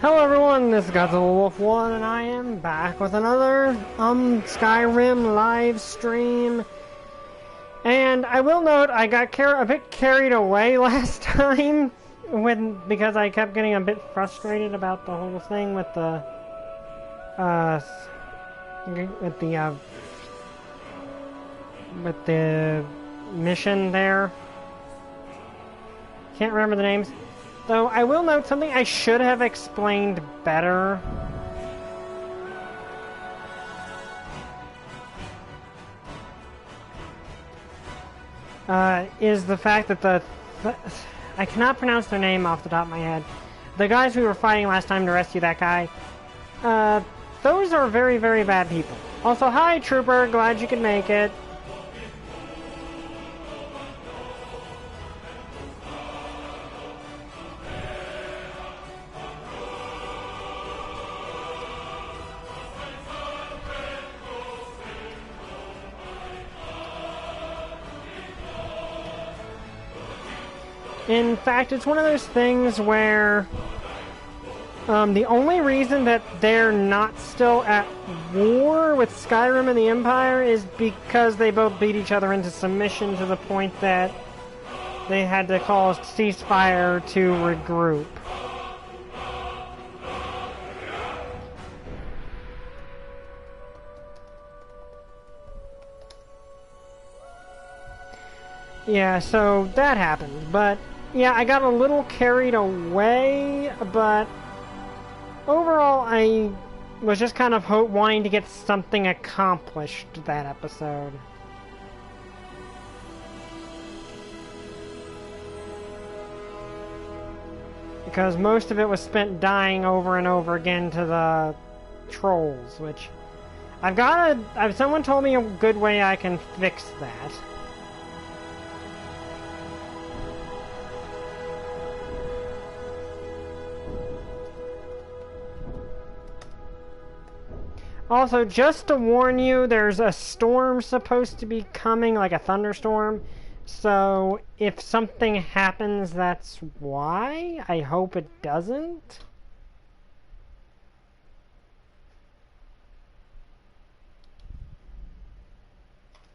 Hello everyone, this is Godzilla Wolf 1 and I am back with another Skyrim live stream. And I will note I got a bit carried away last time because I kept getting a bit frustrated about the whole thing with the mission there. Can't remember the names. Though I will note something I should have explained better. Is the fact that I cannot pronounce their name off the top of my head. The guys we were fighting last time to rescue that guy, those are very, very bad people. Also, hi Trooper, glad you could make it. In fact, it's one of those things where the only reason that they're not still at war with Skyrim and the Empire is because they both beat each other into submission to the point that they had to call a ceasefire to regroup. Yeah, so that happened, but yeah, I got a little carried away, but overall I was just kind of wanting to get something accomplished that episode. Because most of it was spent dying over and over again to the trolls, which someone told me a good way I can fix that. Also, just to warn you, there's a storm supposed to be coming, like a thunderstorm. So, if something happens, that's why. I hope it doesn't.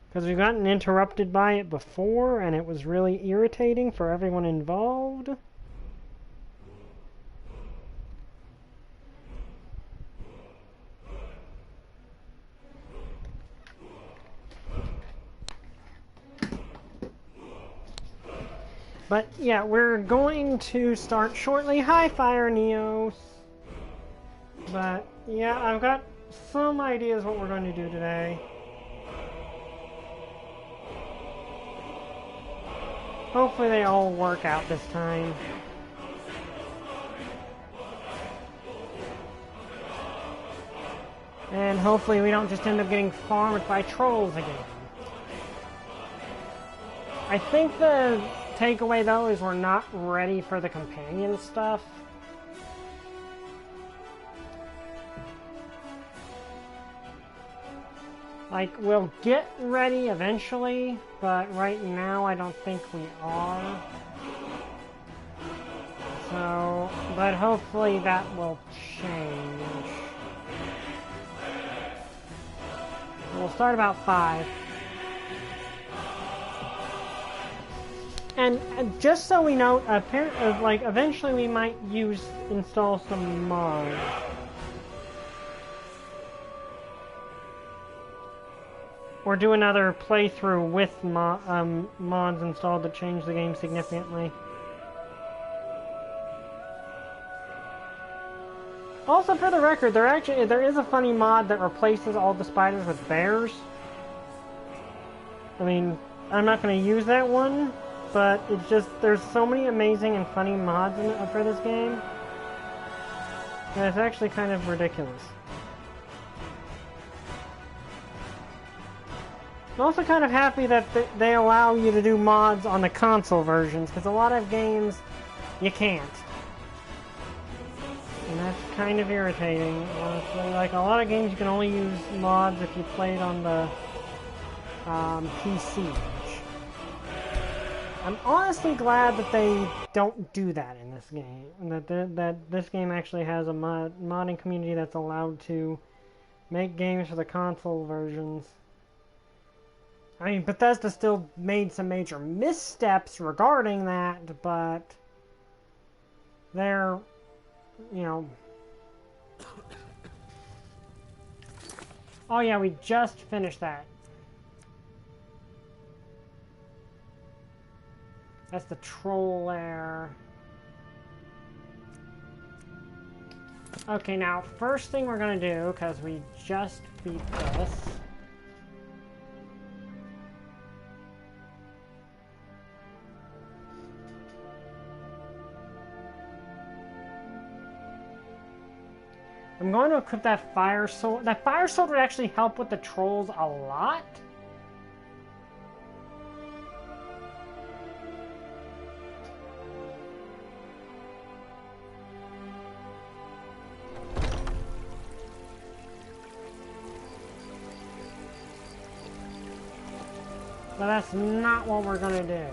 Because we've gotten interrupted by it before, and it was really irritating for everyone involved. But yeah, we're going to start shortly. Hi, Fire Neos. But yeah, I've got some ideas what we're going to do today. Hopefully they all work out this time. And hopefully we don't just end up getting farmed by trolls again. I think the takeaway though is we're not ready for the companion stuff. Like, we'll get ready eventually, but right now I don't think we are. So, but hopefully that will change. We'll start about 5. And just so we know, eventually we might install some mods. Or do another playthrough with mods installed to change the game significantly. Also, for the record, there is a funny mod that replaces all the spiders with bears. I mean, I'm not going to use that one. But it's just, there's so many amazing and funny mods for this game that it's actually kind of ridiculous. I'm also kind of happy that they allow you to do mods on the console versions, because a lot of games you can't. And that's kind of irritating, honestly. Like, a lot of games you can only use mods if you play it on the PC. I'm honestly glad that they don't do that in this game. That this game actually has a modding community that's allowed to make games for the console versions. I mean, Bethesda still made some major missteps regarding that, but they're, you know... Oh yeah, we just finished that. That's the troll lair. Okay, now, first thing we're gonna do, because we just beat this... I'm going to equip that fire sword. That fire sword would actually help with the trolls a lot. But that's not what we're gonna do.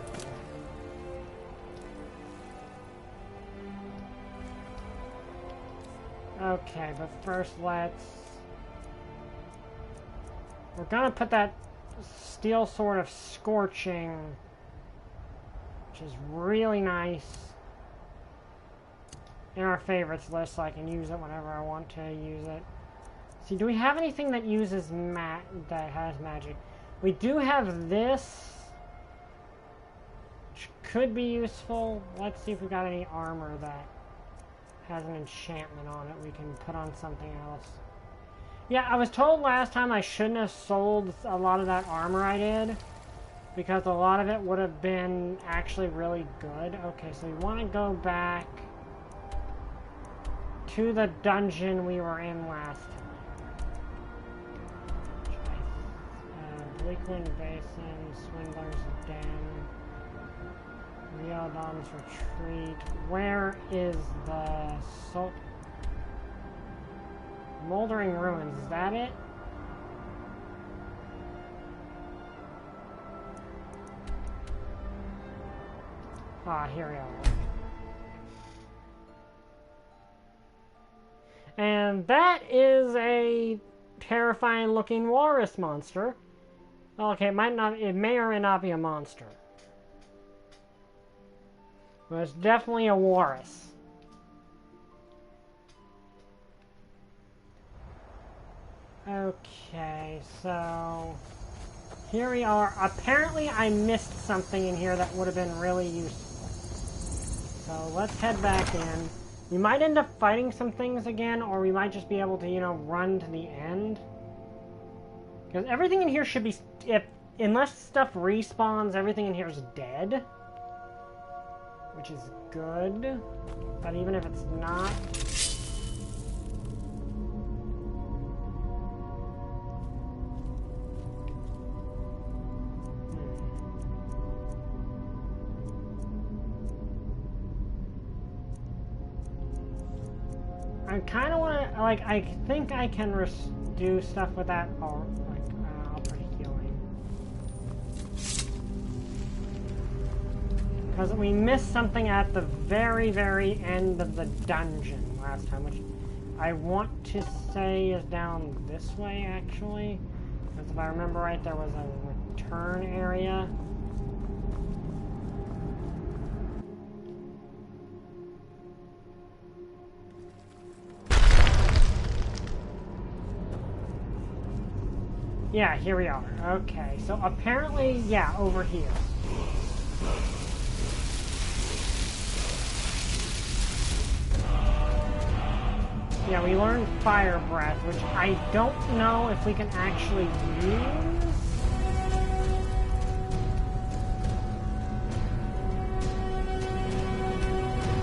Okay, but first we're gonna put that steel sword of scorching, which is really nice, in our favorites list so I can use it whenever I want to use it. See, do we have anything that uses that has magic? We do have this, which could be useful. Let's see if we got any armor that has an enchantment on it we can put on something else. Yeah, I was told last time I shouldn't have sold a lot of that armor I did, because a lot of it would have been actually really good. Okay, so we want to go back to the dungeon we were in last time. Bleakwind Basin, Swindler's Den, Riodon's Retreat. Where is the Moldering Ruins? Is that it? Ah, here we are. And that is a terrifying looking walrus monster. Okay, it may or may not be a monster. But it's definitely a walrus. Okay, so here we are. Apparently I missed something in here that would have been really useful. So let's head back in. We might end up fighting some things again, or we might just be able to, you know, run to the end. Because everything in here should be... unless stuff respawns, everything in here is dead. Which is good. But even if it's not... I kind of want to... Like, I think I can do stuff with that... Oh, like, I'll put healing. Because we missed something at the very, very end of the dungeon last time, which I want to say is down this way, actually. Because if I remember right, there was a return area. Yeah, here we are. Okay, so apparently, yeah, over here. Yeah, we learned Fire Breath, which I don't know if we can actually use.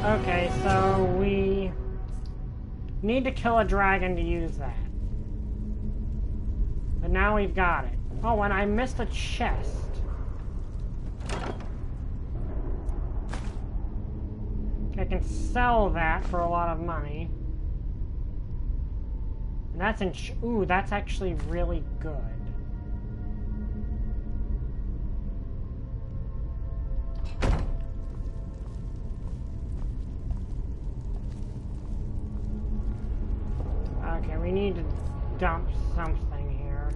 Okay, so we need to kill a dragon to use that. But now we've got it. Oh, and I missed a chest. I can sell that for a lot of money. And that's ooh, that's actually really good. Okay, we need to dump something here.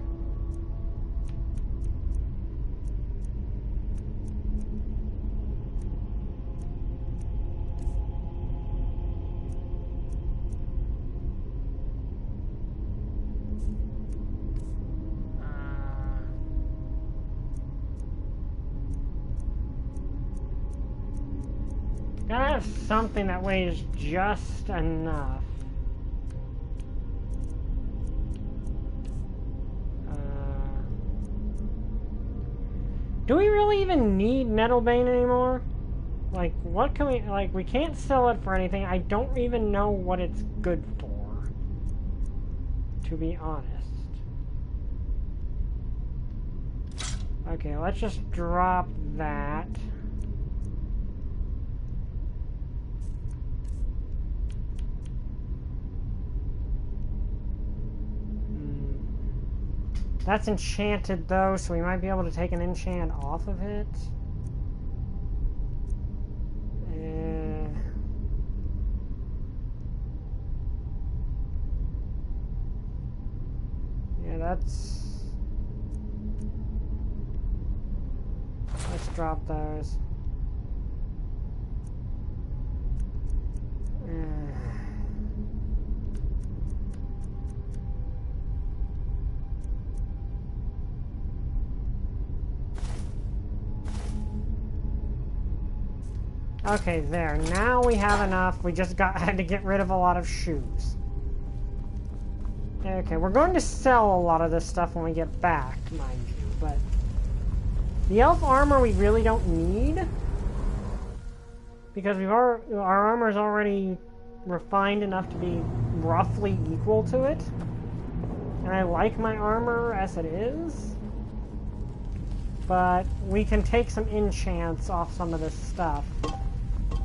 Gotta have something that weighs just enough. Do we really even need Nettlebane anymore? Like, what can we... Like, we can't sell it for anything. I don't even know what it's good for, to be honest. Okay, let's just drop that. That's enchanted, though, so we might be able to take an enchant off of it. Yeah, that's... Let's drop those. Okay, there. Now we have enough. We just had to get rid of a lot of shoes. Okay, we're going to sell a lot of this stuff when we get back, mind you, but... The elf armor we really don't need. Because our armor is already refined enough to be roughly equal to it. And I like my armor as it is. But we can take some enchants off some of this stuff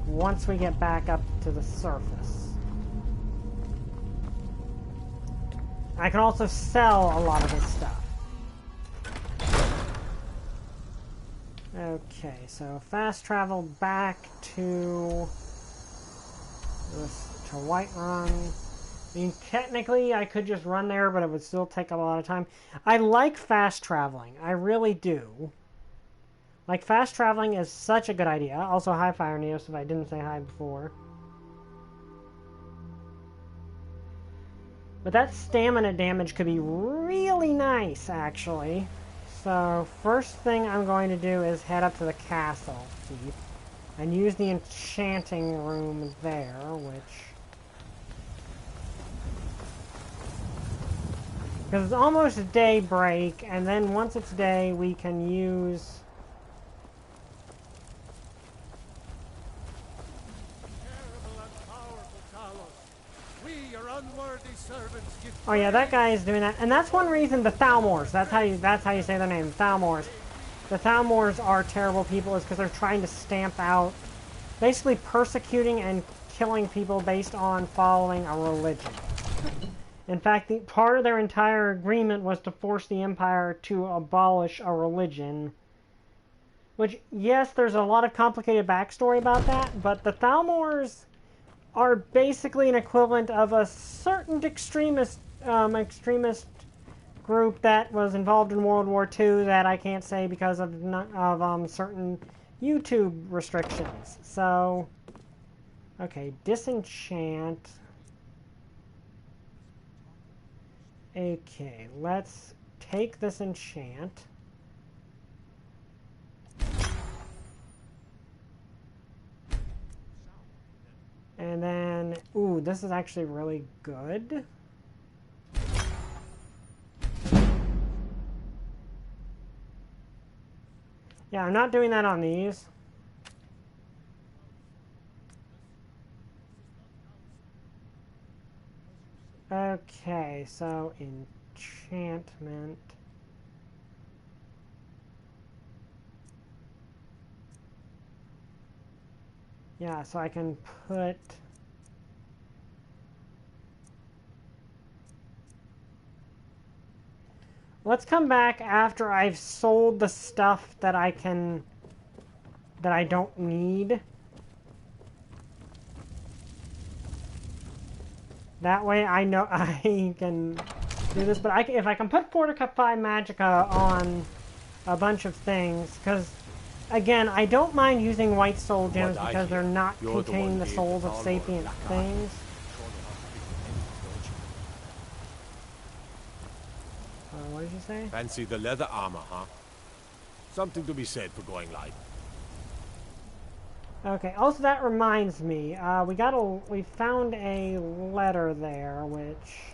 once we get back up to the surface. I can also sell a lot of this stuff. Okay, so fast travel back to Whiterun. I mean, technically I could just run there, but it would still take a lot of time. I like fast traveling. I really do. Like, fast traveling is such a good idea. Also, hi, Fire Neos, if I didn't say hi before. But that stamina damage could be really nice, actually. So, first thing I'm going to do is head up to the castle, and use the enchanting room there, which... Because it's almost daybreak, and then once it's day, we can use... Oh yeah, that guy is doing that, and that's one reason the Thalmors. That's how you say their name, Thalmors. The Thalmors are terrible people, is because they're trying to stamp out, basically persecuting and killing people based on following a religion. In fact, part of their entire agreement was to force the Empire to abolish a religion. Which, yes, there's a lot of complicated backstory about that, but the Thalmors are basically an equivalent of a certain extremist group that was involved in World War II that I can't say because of certain YouTube restrictions. So, okay, disenchant. Okay, let's take this enchant. And then, ooh, this is actually really good. Yeah, I'm not doing that on these. Okay, so enchantment. Yeah, so I can put... Let's come back after I've sold the stuff that I don't need. That way I know I can do this. But if I can put Fortica 5 Magicka on a bunch of things, because again, I don't mind using White Soul Gems because they're not containing the souls of sapient things. What did you say? Fancy the leather armor, huh? Something to be said for going light. Okay. Also, that reminds me. We found a letter there, which.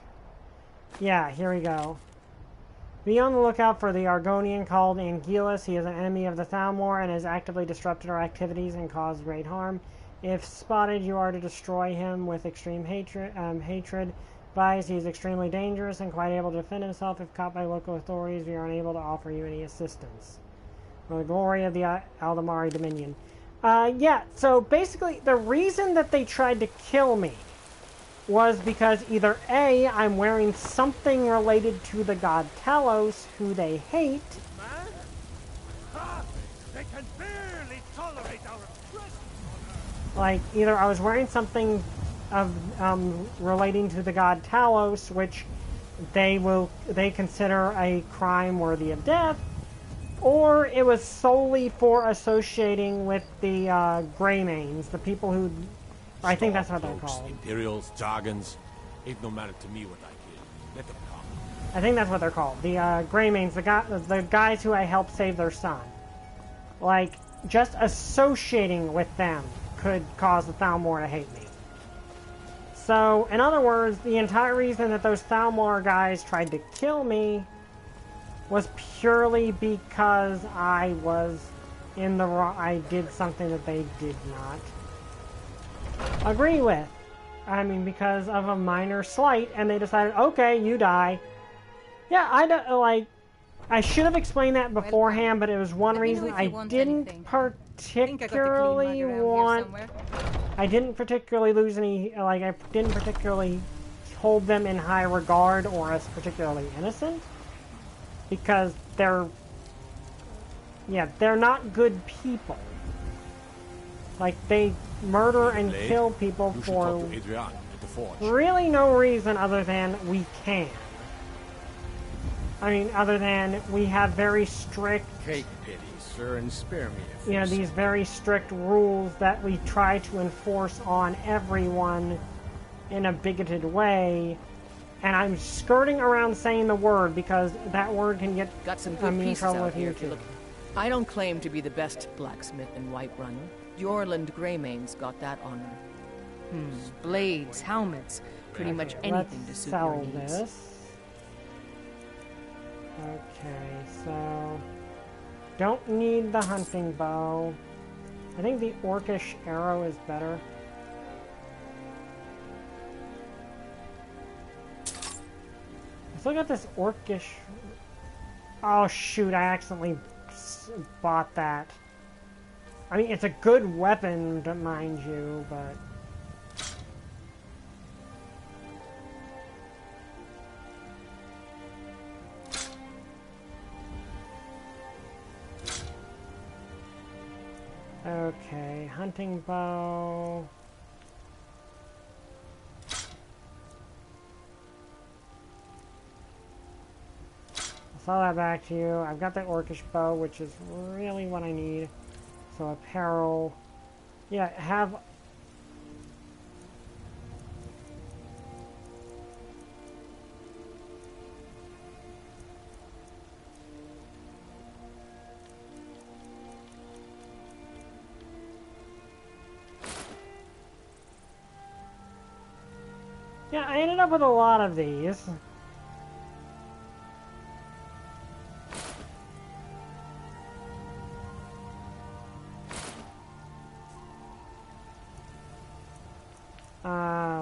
Yeah, here we go. Be on the lookout for the Argonian called Angelus. He is an enemy of the Thalmor and has actively disrupted our activities and caused great harm. If spotted, you are to destroy him with extreme hatred. Advise he is extremely dangerous and quite able to defend himself. If caught by local authorities, we are unable to offer you any assistance. For the glory of the Aldemari Dominion. Yeah, so basically, the reason that they tried to kill me was because either A, I'm wearing something related to the god Talos, who they hate. They can barely tolerate our presence. Like, either I was wearing something of relating to the god Talos, which they consider a crime worthy of death, or it was solely for associating with the Greymanes, the people who, I think that's what they're called. Imperials, Jargons, ain't no matter to me what I kill. Let them come. I think that's what they're called. The Greymanes, the guys who I helped save their son. Like, just associating with them could cause the Thalmor to hate me. So, in other words, the entire reason that those Thalmor guys tried to kill me was purely because I was in the wrong. I did something that they did not agree with. I mean, because of a minor slight, and they decided, okay, you die. Yeah, I don't like. I should have explained that beforehand, but it was one reason I didn't particularly want. I didn't particularly lose any. Like, I didn't particularly hold them in high regard or as particularly innocent, because they're not good people. Like, they murder and kill people for really no reason other than we can. I mean, other than we have very strict... Take pity, sir, and spare me if you know, these very strict rules that we try to enforce on everyone in a bigoted way. And I'm skirting around saying the word because that word can get me in trouble with you too. I don't claim to be the best blacksmith in Whiterun. Yorland Greymanes got that honor. Blades, helmets, pretty much anything to suit your needs. This. Okay, so don't need the hunting bow. I think the orcish arrow is better. I still got this orcish... Oh shoot, I accidentally bought that. I mean, it's a good weapon, mind you, but... Okay, hunting bow. I'll sell that back to you. I've got the orcish bow, which is really what I need. So apparel. Yeah, have... Yeah, I ended up with a lot of these.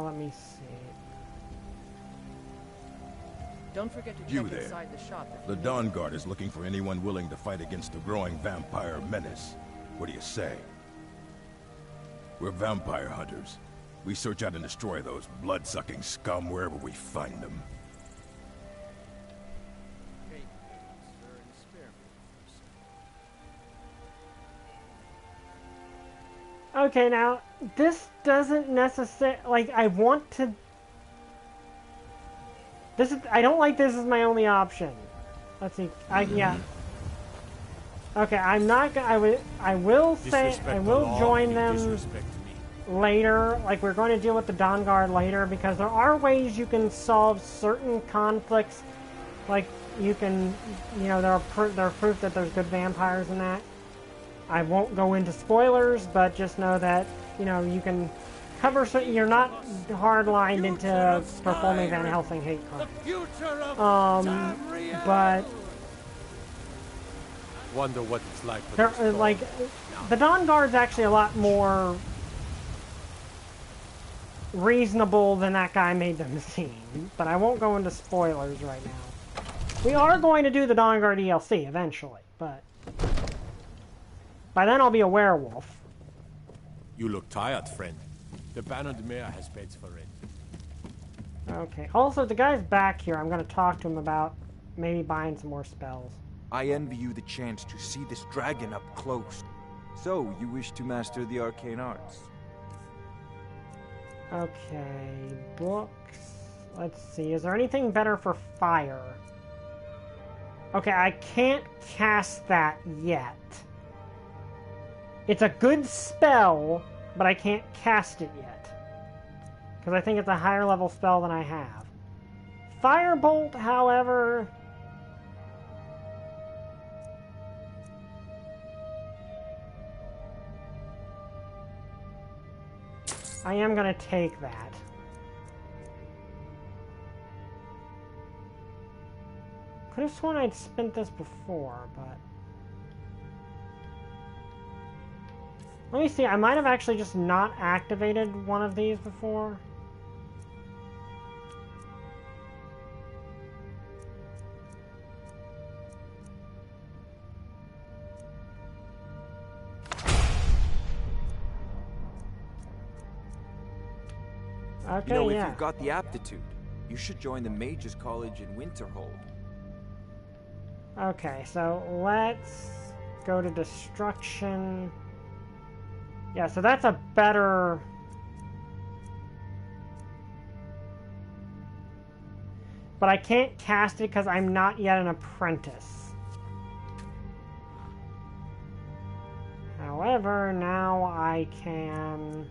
Let me see. Don't forget to You check there. inside the shop. The Dawn Guard is looking for anyone willing to fight against the growing vampire menace. What do you say? We're vampire hunters. We search out and destroy those blood-sucking scum wherever we find them. take pity, sir, and spare me. Okay, now, this doesn't necessarily... Like, I want to This is. I don't like this as my only option. Let's see. Yeah. Okay, I'm not gonna. I will say I will join them later. Like, we're going to deal with the Dawn Guard later, because there are ways you can solve certain conflicts. Like, you can, you know, there are proof that there's good vampires in that. I won't go into spoilers, but just know that, you know, you can cover, so you're not hard-lined into performing Van Helsing hate crime. But wonder what it's like for like the Dawn Guard's actually a lot more reasonable than that guy made them seem. But I won't go into spoilers right now. We are going to do the Dawn Guard DLC eventually, but by then I'll be a werewolf. You look tired, friend. The Banner de Mer has beds for it. Okay. Also, the guy's back here. I'm going to talk to him about maybe buying some more spells. I envy you the chance to see this dragon up close. So, you wish to master the Arcane Arts? Okay, books. Let's see. Is there anything better for fire? Okay, I can't cast that yet. It's a good spell, but I can't cast it yet. Because I think it's a higher level spell than I have. Firebolt, however... I am going to take that. Could have sworn I'd spent this before, but... Let me see, I might have actually just not activated one of these before. Okay, you know, yeah. if you've got the aptitude, you should join the Mages College in Winterhold. Okay, so let's go to Destruction. Yeah, so that's a better... But I can't cast it because I'm not yet an apprentice. However, now I can...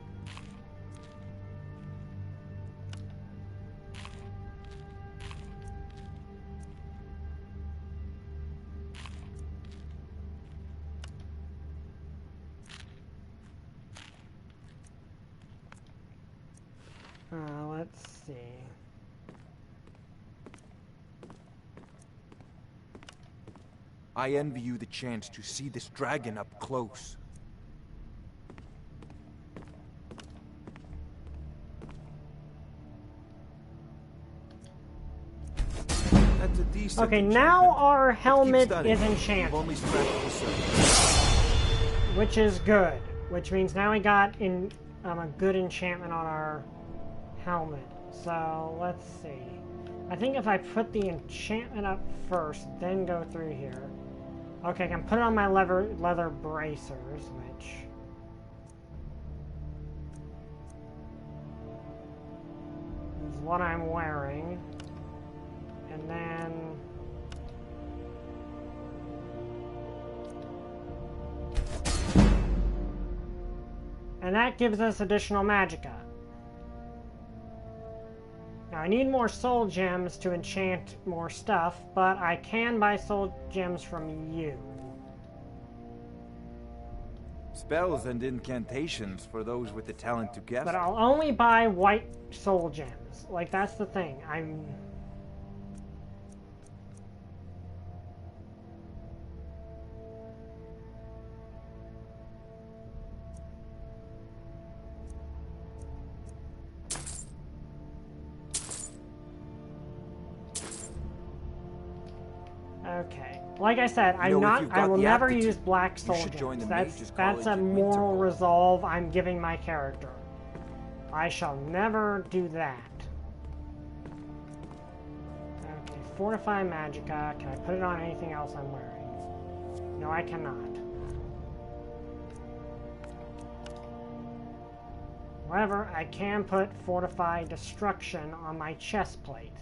let's see. I envy you the chance to see this dragon up close. That's a decent Okay, now our Keep helmet studying. is enchanted, You've only scratched the surface. which is good. Which means now we got a good enchantment on our helmet. So let's see. I think if I put the enchantment up first, then go through here. Okay, I can put it on my leather bracers, which is what I'm wearing. And then that gives us additional magicka. Now I need more soul gems to enchant more stuff, but I can buy soul gems from you. Spells and incantations for those with the talent to guess. But I'll only buy white soul gems. Like, that's the thing. Okay. Like I said, I will never use black soul gems. That's a moral resolve I'm giving my character. I shall never do that. Okay, fortify magicka. Can I put it on anything else I'm wearing? No, I cannot. However, I can put fortify destruction on my chest plate.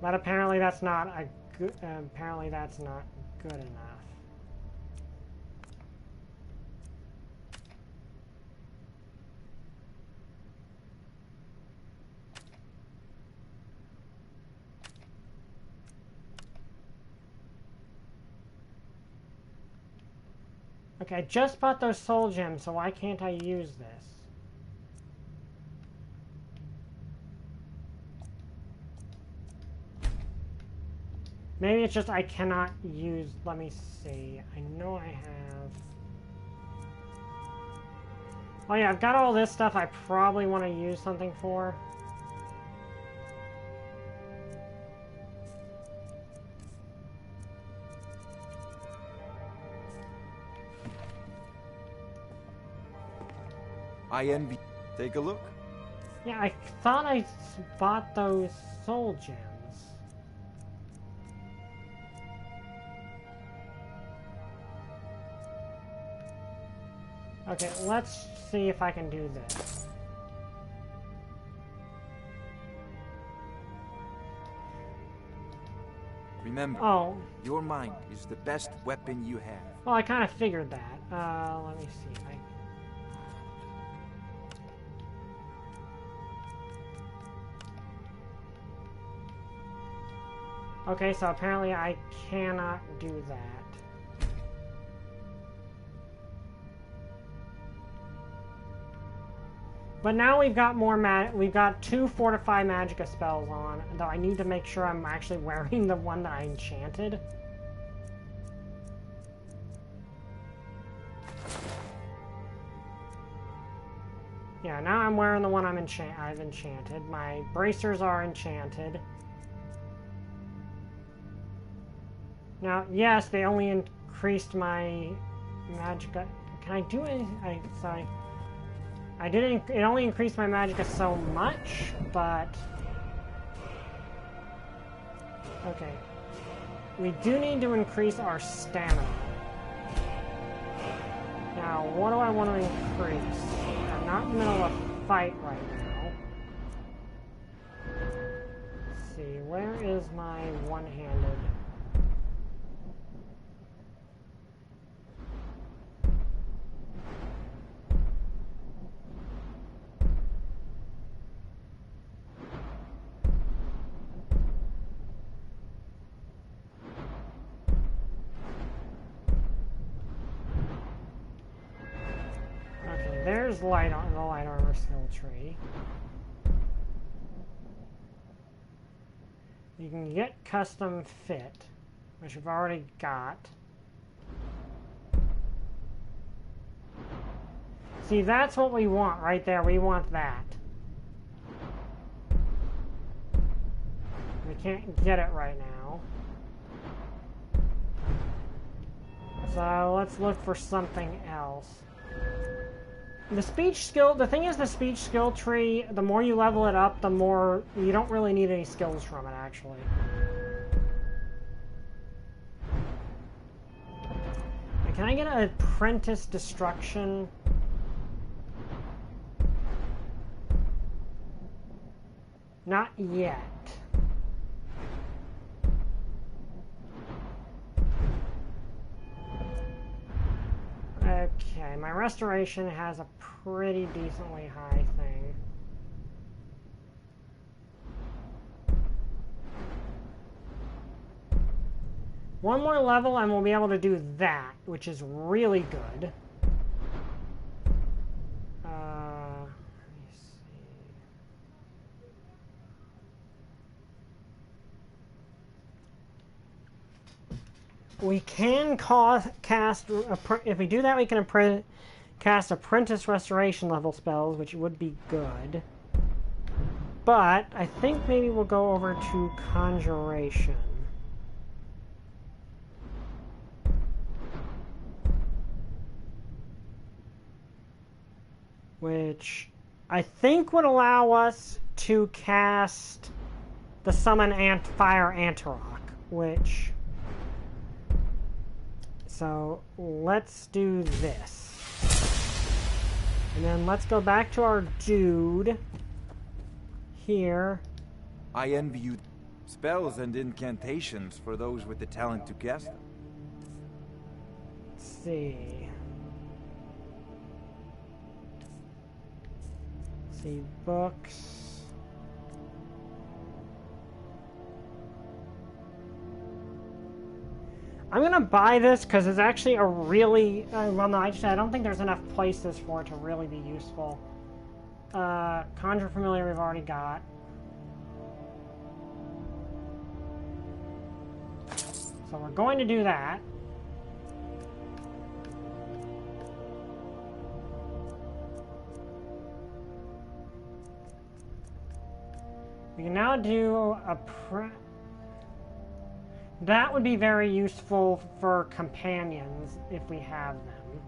But apparently that's not a good. Apparently that's not good enough. Okay, I just bought those soul gems, so why can't I use this? Maybe it's just I cannot use... Let me see. I know I have... Oh yeah, I've got all this stuff I probably want to use something for. I envy. Take a look. Yeah, I thought I bought those soul gems. Okay, let's see if I can do this. Remember, your mind is the best weapon you have. Well, I kind of figured that. Let me see. Okay, so apparently I cannot do that. But now we've got more we've got 2 Fortify Magicka spells on, though I need to make sure I'm actually wearing the one that I enchanted. Yeah, now I'm wearing the one I've enchanted. My bracers are enchanted. Now, yes, they only increased my magicka. Can I do it? Sorry. I didn't. It only increased my magicka so much, but okay. We do need to increase our stamina. Now, what do I want to increase? I'm not in the middle of a fight right now. Let's see, where is my one-handed? There's the light armor skill tree. You can get custom fit, which we've already got. See, that's what we want right there. We want that. We can't get it right now. So let's look for something else. The speech skill, the thing is the speech skill tree, the more you level it up, the more, you don't really need any skills from it, actually. Can I get an apprentice destruction? Not yet. Okay, my restoration has a pretty decently high thing. One more level and we'll be able to do that, which is really good. Let me see. We can cast, if we do that, we can cast Apprentice Restoration level spells, which would be good. But I think maybe we'll go over to Conjuration. Which I think would allow us to cast the Summon Fire Antarok, which... So let's do this. And then let's go back to our dude here. I envy you. Spells and incantations for those with the talent to cast them. Let's see. Let's see, books. I'm gonna buy this because it's actually a really well. No, I don't think there's enough places for it to really be useful. Conjure Familiar we've already got. So we're going to do that. We can now do a that would be very useful for companions if we have them.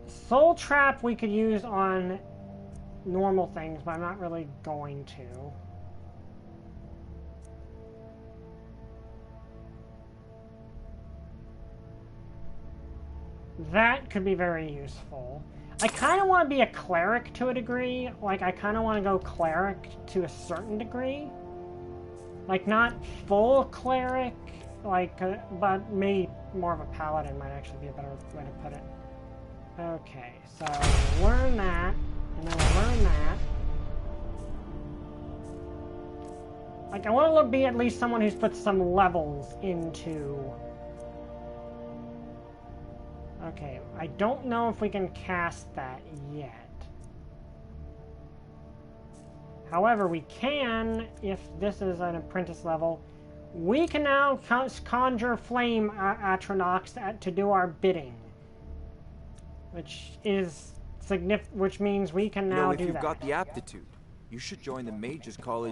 Soul Trap we could use on normal things, but I'm not really going to. That could be very useful. I kind of want to be a cleric to a degree. Like, I kind of want to go cleric to a certain degree. Like, not full cleric, like, but maybe more of a paladin might actually be a better way to put it. Okay, so we'll learn that, and then we'll learn that. Like, I want to be at least someone who's put some levels into... Okay, I don't know if we can cast that yet. However, we can, if this is an apprentice level, we can now conjure flame Atronox to do our bidding. Which is which means we can now do that. If you've got the aptitude, you should join the Mages College